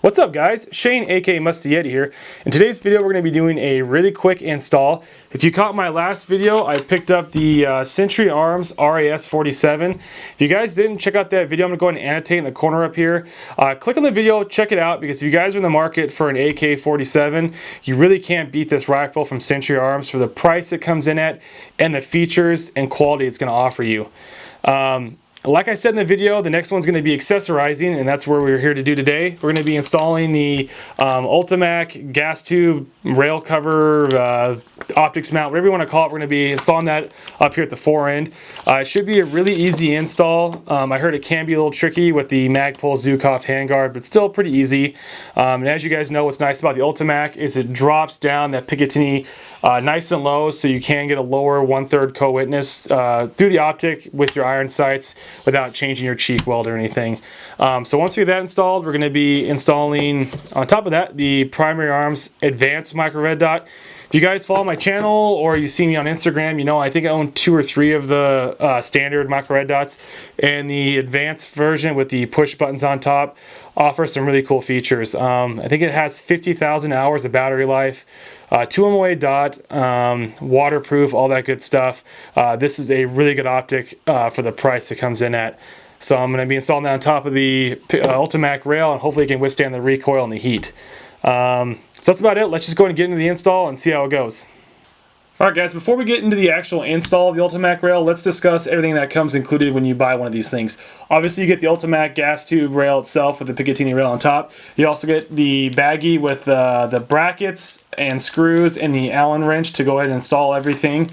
What's up guys, Shane aka MustyYeti here. In today's video we're going to be doing a really quick install. If you caught my last video, I picked up the Century Arms RAS 47. If you guys didn't check out that video, I'm going to go ahead and annotate in the corner up here. Click on the video, check it out, because if you guys are in the market for an AK-47, you really can't beat this rifle from Century Arms for the price it comes in at and the features and quality it's going to offer you. Like I said in the video, the next one's going to be accessorizing, and that's what we're here to do today. We're going to be installing the UltiMAK gas tube rail cover, optics mount, whatever you want to call it. We're going to be installing that up here at the fore end. It should be a really easy install. I heard it can be a little tricky with the Magpul Zhukov Handguard, but still pretty easy. And as you guys know, what's nice about the UltiMAK is it drops down that Picatinny nice and low, so you can get a lower 1/3 co-witness through the optic with your iron sights without changing your cheek weld or anything. So once we get that installed, we're going to be installing, on top of that, the Primary Arms Advanced Micro Red Dot. If you guys follow my channel or you see me on Instagram, you know I think I own 2 or 3 of the standard micro red dots, and the advanced version with the push buttons on top offers some really cool features. I think it has 50,000 hours of battery life, 2 MOA dot, waterproof, all that good stuff. This is a really good optic for the price it comes in at. So I'm going to be installing that on top of the UltiMAK rail, and hopefully it can withstand the recoil and the heat. So that's about it. Let's just go ahead and get into the install and see how it goes. Alright guys, before we get into the actual install of the UltiMAK rail, let's discuss everything that comes included when you buy one of these things. Obviously you get the UltiMAK gas tube rail itself with the Picatinny rail on top. You also get the baggie with the brackets and screws and the Allen wrench to go ahead and install everything.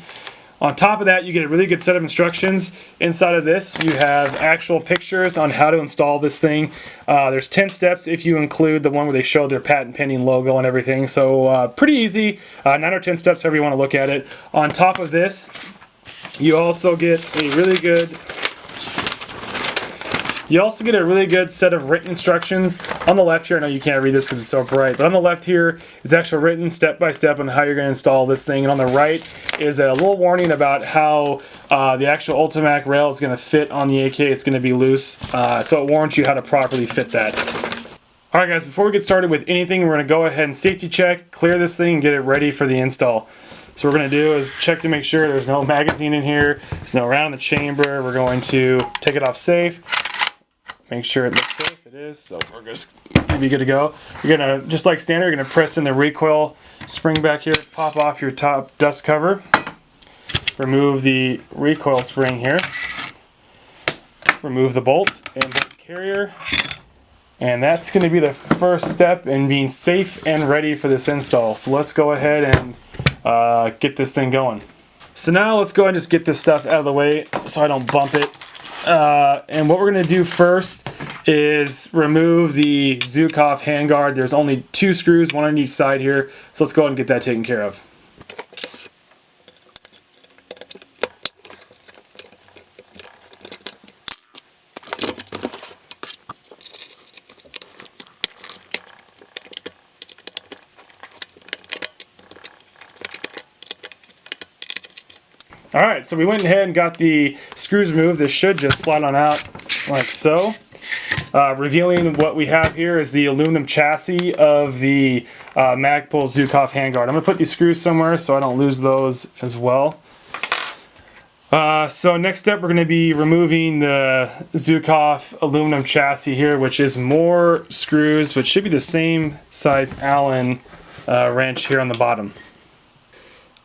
On top of that, you get a really good set of instructions. Inside of this, you have actual pictures on how to install this thing. There's 10 steps if you include the one where they show their patent pending logo and everything. So pretty easy, 9 or 10 steps, however you want to look at it. On top of this, you also get a really good set of written instructions. On the left here, I know you can't read this because it's so bright, but on the left here is actually written step by step on how you're going to install this thing. And on the right is a little warning about how the actual UltiMAK rail is going to fit on the AK. It's going to be loose, so it warns you how to properly fit that. Alright guys, before we get started with anything, we're going to go ahead and safety check, clear this thing, and get it ready for the install. So what we're going to do is check to make sure there's no magazine in here, there's no round in the chamber. We're going to take it off safe. Make sure it looks safe. It is, so we're just gonna be good to go. You're gonna, just like standard, you're gonna press in the recoil spring back here, pop off your top dust cover, remove the recoil spring here, remove the bolt and bolt carrier, and that's gonna be the first step in being safe and ready for this install. So let's go ahead and get this thing going. So now let's go ahead and just get this stuff out of the way so I don't bump it. And what we're going to do first is remove the Zhukov handguard. There's only 2 screws, 1 on each side here, so let's go ahead and get that taken care of. Alright, so we went ahead and got the screws removed. This should just slide on out like so. Revealing what we have here is the aluminum chassis of the Magpul Zhukov handguard. I'm going to put these screws somewhere so I don't lose those as well. So next step, we're going to be removing the Zhukov aluminum chassis here, which is more screws, which should be the same size Allen wrench here on the bottom.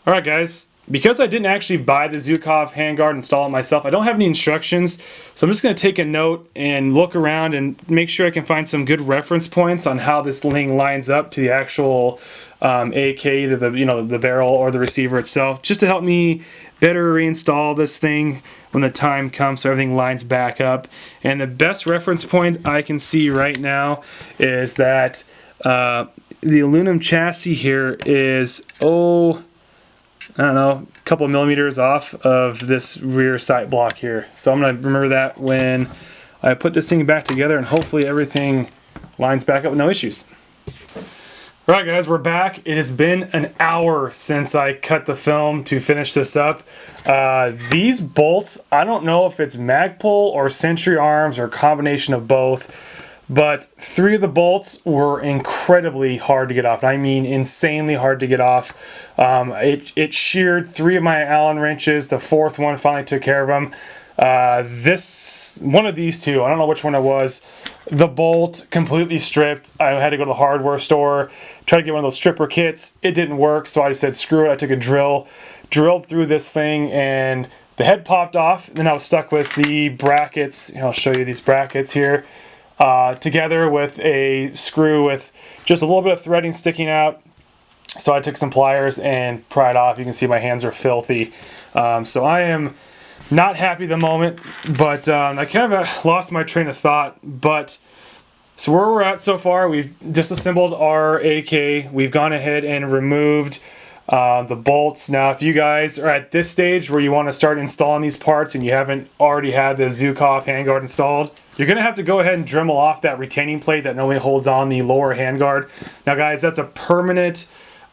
Alright guys. Because I didn't actually buy the Zhukov handguard and install it myself, I don't have any instructions, so I'm just going to take a note and look around and make sure I can find some good reference points on how this thing lines up to the actual AK, either the barrel or the receiver itself, just to help me better reinstall this thing when the time comes so everything lines back up. And the best reference point I can see right now is that the aluminum chassis here is, I don't know, a couple of millimeters off of this rear sight block here. So I'm going to remember that when I put this thing back together, and hopefully everything lines back up with no issues. Alright guys, we're back. It has been an hour since I cut the film to finish this up. These bolts, I don't know if it's Magpul or Century Arms or a combination of both, but 3 of the bolts were incredibly hard to get off. I mean insanely hard to get off. It sheared 3 of my Allen wrenches. The 4th one finally took care of them. One of these 2, I don't know which one it was, the bolt completely stripped. I had to go to the hardware store, try to get one of those stripper kits. It didn't work, so I just said screw it. I took a drill, drilled through this thing, and the head popped off. Then I was stuck with the brackets. I'll show you these brackets here, together with a screw with just a little bit of threading sticking out. So I took some pliers and pried off. You can see my hands are filthy. So I am not happy at the moment, but I kind of lost my train of thought. But so where we're at so far, we've disassembled our AK. We've gone ahead and removed the bolts. Now, if you guys are at this stage where you want to start installing these parts and you haven't already had the Zhukov handguard installed, you're going to have to go ahead and Dremel off that retaining plate that normally holds on the lower handguard. Now, guys, that's a permanent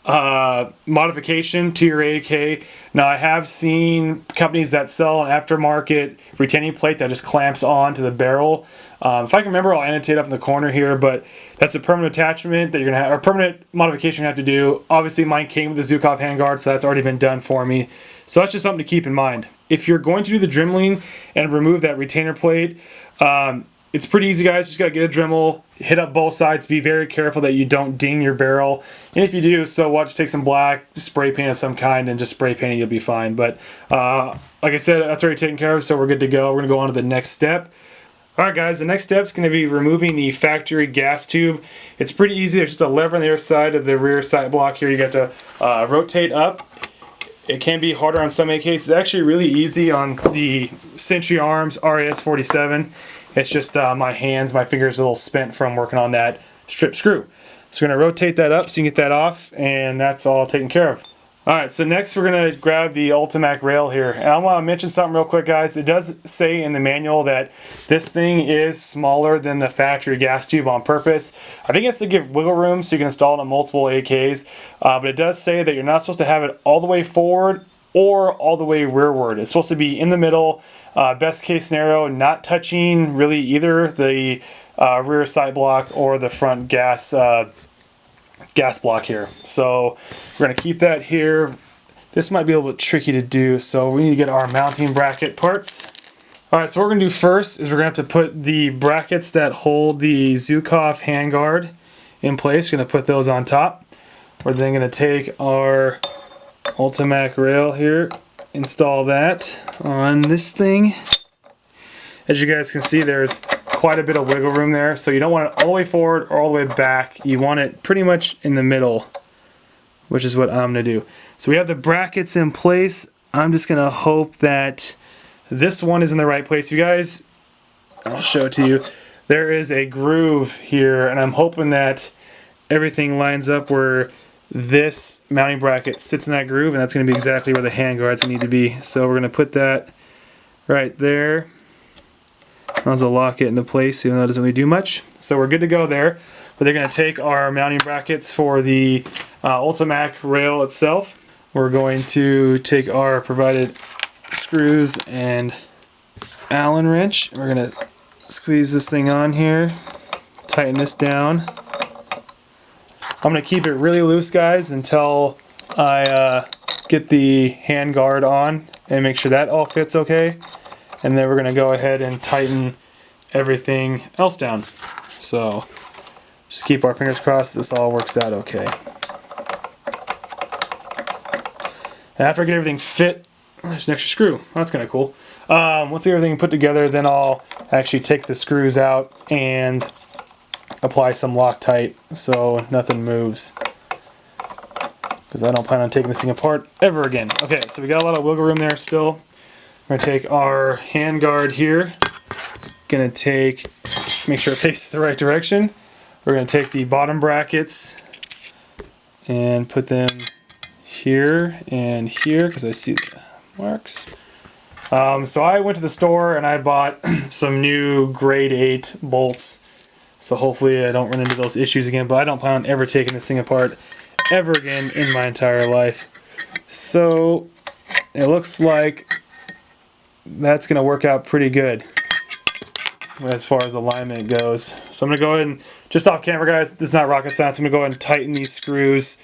modification to your AK. Now, I have seen companies that sell an aftermarket retaining plate that just clamps on to the barrel. If I can remember, I'll annotate up in the corner here, but that's a permanent attachment that you're gonna have, or permanent modification you have to do. Obviously, mine came with the Zhukov handguard, so that's already been done for me. So that's just something to keep in mind. If you're going to do the dremeling and remove that retainer plate, it's pretty easy, guys. Just gotta get a Dremel, hit up both sides, be very careful that you don't ding your barrel. And if you do, so what, just take some black, spray paint of some kind, and just spray paint it, you'll be fine. But like I said, that's already taken care of, so we're good to go. We're gonna go on to the next step. Alright guys, the next step is going to be removing the factory gas tube. It's pretty easy. There's just a lever on the other side of the rear sight block here. You got to rotate up. It can be harder on some AKs. It's actually really easy on the Century Arms RAS-47. It's just my fingers are a little spent from working on that strip screw. So we're going to rotate that up so you can get that off, and that's all taken care of. Alright, so next we're going to grab the UltiMAK rail here. And I want to mention something real quick, guys. It does say in the manual that this thing is smaller than the factory gas tube on purpose. I think it's to give wiggle room so you can install it on multiple AKs. But it does say that you're not supposed to have it all the way forward or all the way rearward. It's supposed to be in the middle. Best case scenario, not touching really either the rear sight block or the front gas block here. So we're going to keep that here. This might be a little bit tricky to do, so we need to get our mounting bracket parts. Alright, so what we're going to do first is we're going to have to put the brackets that hold the Zhukov handguard in place. We're going to put those on top. We're then going to take our UltiMAK rail here, install that on this thing. As you guys can see, there's quite a bit of wiggle room there, so you don't want it all the way forward or all the way back. You want it pretty much in the middle, which is what I'm going to do. So we have the brackets in place. I'm just going to hope that this one is in the right place. You guys, I'll show it to you. There is a groove here, and I'm hoping that everything lines up where this mounting bracket sits in that groove, and that's going to be exactly where the handguards need to be. So we're going to put that right there. I'll lock it into place, even though it doesn't really do much. So we're good to go there. But they're going to take our mounting brackets for the UltiMAK rail itself. We're going to take our provided screws and Allen wrench. We're going to squeeze this thing on here, tighten this down. I'm going to keep it really loose, guys, until I get the handguard on and make sure that all fits okay. And then we're going to go ahead and tighten everything else down. So just keep our fingers crossed this all works out okay. And after I get everything fit, there's an extra screw. That's kind of cool. Once I get everything put together, then I'll actually take the screws out and apply some Loctite so nothing moves, because I don't plan on taking this thing apart ever again. Okay, so we got a lot of wiggle room there still. We're going to take our handguard here, make sure it faces the right direction. We're going to take the bottom brackets and put them here and here, because I see the marks. So I went to the store and I bought some new grade 8 bolts. So hopefully I don't run into those issues again, but I don't plan on ever taking this thing apart ever again in my entire life. So it looks like that's going to work out pretty good. as far as alignment goes. So I'm going to go ahead and, just off camera guys, this is not rocket science, I'm going to go ahead and tighten these screws.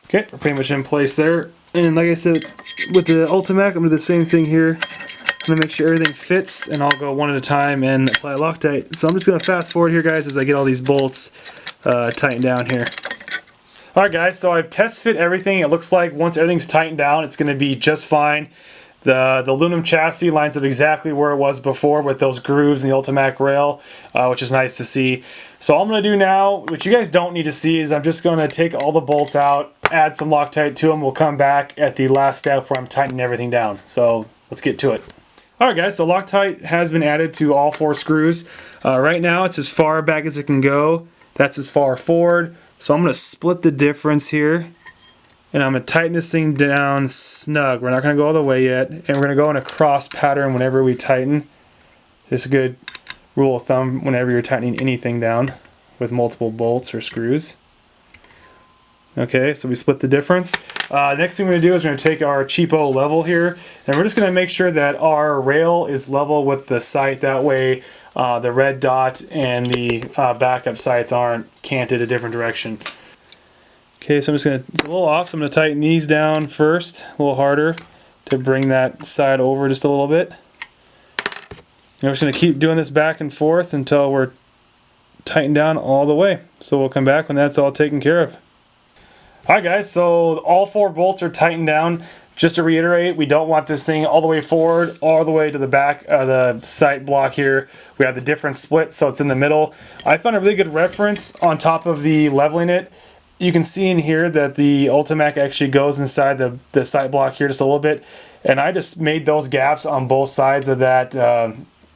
Okay, we're pretty much in place there. And like I said, with the Ultimac, I'm going to do the same thing here. I'm going to make sure everything fits, and I'll go one at a time and apply Loctite. So I'm just going to fast forward here guys as I get all these bolts tightened down here. Alright guys, so I've test fit everything. It looks like once everything's tightened down, it's going to be just fine. The aluminum chassis lines up exactly where it was before with those grooves in the UltiMAK rail, which is nice to see. So all I'm going to do now, which you guys don't need to see, is I'm just going to take all the bolts out, add some Loctite to them. We'll come back at the last step where I'm tightening everything down. So let's get to it. Alright guys, so Loctite has been added to all 4 screws. Right now it's as far back as it can go. That's as far forward. So I'm going to split the difference here, and I'm going to tighten this thing down snug. We're not going to go all the way yet, and we're going to go in a cross pattern whenever we tighten. It's a good rule of thumb whenever you're tightening anything down with multiple bolts or screws. Okay, so we split the difference. Next thing we're going to do is we're going to take our cheapo level here, and we're just going to make sure that our rail is level with the sight. That way the red dot and the backup sights aren't canted a different direction. Okay, so I'm just going to, it's a little off, so I'm going to tighten these down first, a little harder to bring that side over just a little bit. And we're just going to keep doing this back and forth until we're tightened down all the way. So we'll come back when that's all taken care of. Alright guys, so all 4 bolts are tightened down. Just to reiterate, we don't want this thing all the way forward, all the way to the back of the sight block here. We have the difference split, so it's in the middle. I found a really good reference on top of the leveling it. You can see in here that the UltiMAK actually goes inside the sight block here just a little bit. And I just made those gaps on both sides of that,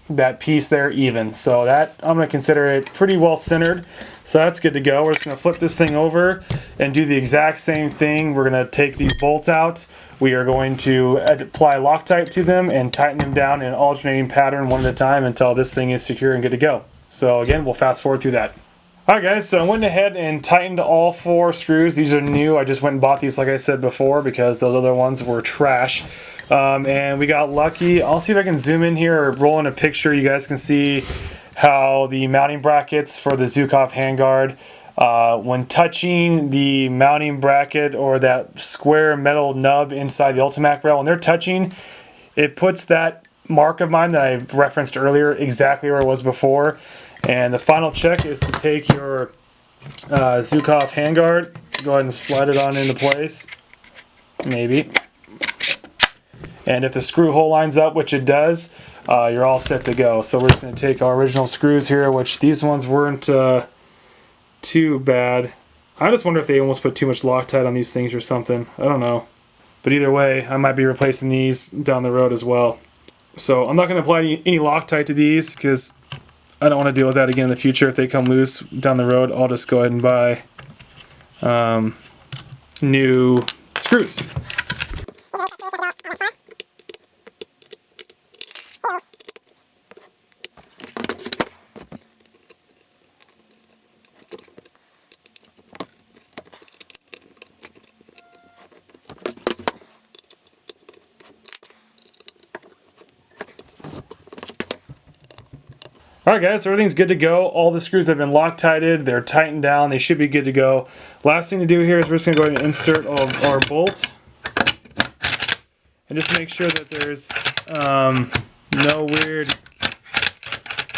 that piece there even. So that, I'm going to consider it pretty well centered. So that's good to go. We're just going to flip this thing over and do the exact same thing. We're going to take these bolts out. We are going to apply Loctite to them and tighten them down in an alternating pattern one at a time until this thing is secure and good to go. So again, we'll fast forward through that. Alright guys, so I went ahead and tightened all 4 screws. These are new. I just went and bought these like I said before because those other ones were trash. And we got lucky. I'll see if I can zoom in here or roll in a picture. You guys can see how the mounting brackets for the Zhukov Handguard, when touching the mounting bracket or that square metal nub inside the UltiMAK rail, when they're touching, it puts that mark of mine that I referenced earlier exactly where it was before. And the final check is to take your Zhukov Handguard, go ahead and slide it on into place, maybe. And if the screw hole lines up, which it does, you're all set to go. So we're just going to take our original screws here, which these ones weren't too bad. I just wonder if they almost put too much Loctite on these things or something. I don't know. But either way, I might be replacing these down the road as well. So I'm not going to apply any Loctite to these because I don't want to deal with that again in the future. If they come loose down the road, I'll just go ahead and buy new screws. Alright guys, so everything's good to go. All the screws have been Loctited, they're tightened down, they should be good to go. Last thing to do here is we're just going to go ahead and insert our bolt. And just make sure that there's no weird,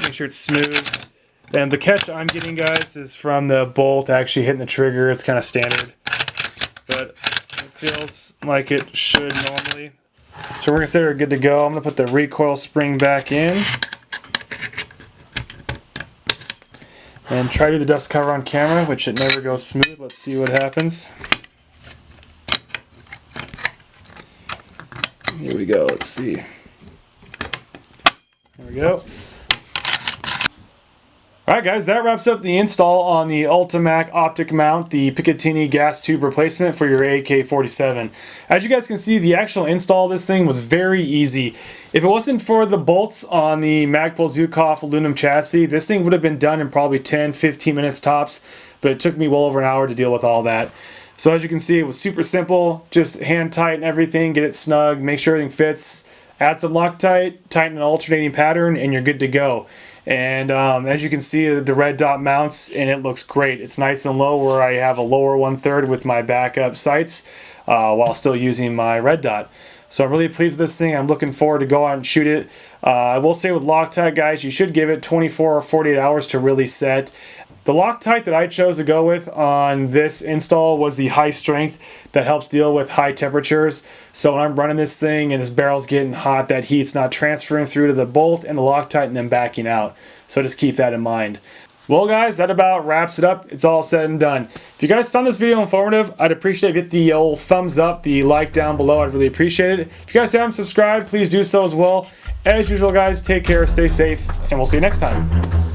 make sure it's smooth. And the catch I'm getting guys is from the bolt actually hitting the trigger. It's kind of standard, but it feels like it should normally. So we're consider it good to go. I'm going to put the recoil spring back in. And try to do the dust cover on camera, which it never goes smooth. Let's see what happens. Here we go, let's see. There we go. Alright guys, that wraps up the install on the UltiMAK optic mount, the Picatinny gas tube replacement for your AK-47. As you guys can see, the actual install of this thing was very easy. If it wasn't for the bolts on the Magpul Zhukov aluminum chassis, this thing would have been done in probably 10-15 minutes tops, but it took me well over an hour to deal with all that. So as you can see, it was super simple. Just hand tighten everything, get it snug, make sure everything fits, add some Loctite, tighten an alternating pattern, and you're good to go. And as you can see, the red dot mounts and it looks great. It's nice and low where I have a lower 1/3 with my backup sights while still using my red dot. So I'm really pleased with this thing. I'm looking forward to go out and shoot it. I will say with Loctite, guys, you should give it 24 or 48 hours to really set. The Loctite that I chose to go with on this install was the high strength that helps deal with high temperatures. So when I'm running this thing and this barrel's getting hot, that heat's not transferring through to the bolt and the Loctite and then backing out. So just keep that in mind. Well guys, that about wraps it up. It's all said and done. If you guys found this video informative, I'd appreciate if you hit the old thumbs up, the like down below. I'd really appreciate it. If you guys haven't subscribed, please do so as well. As usual guys, take care, stay safe, and we'll see you next time.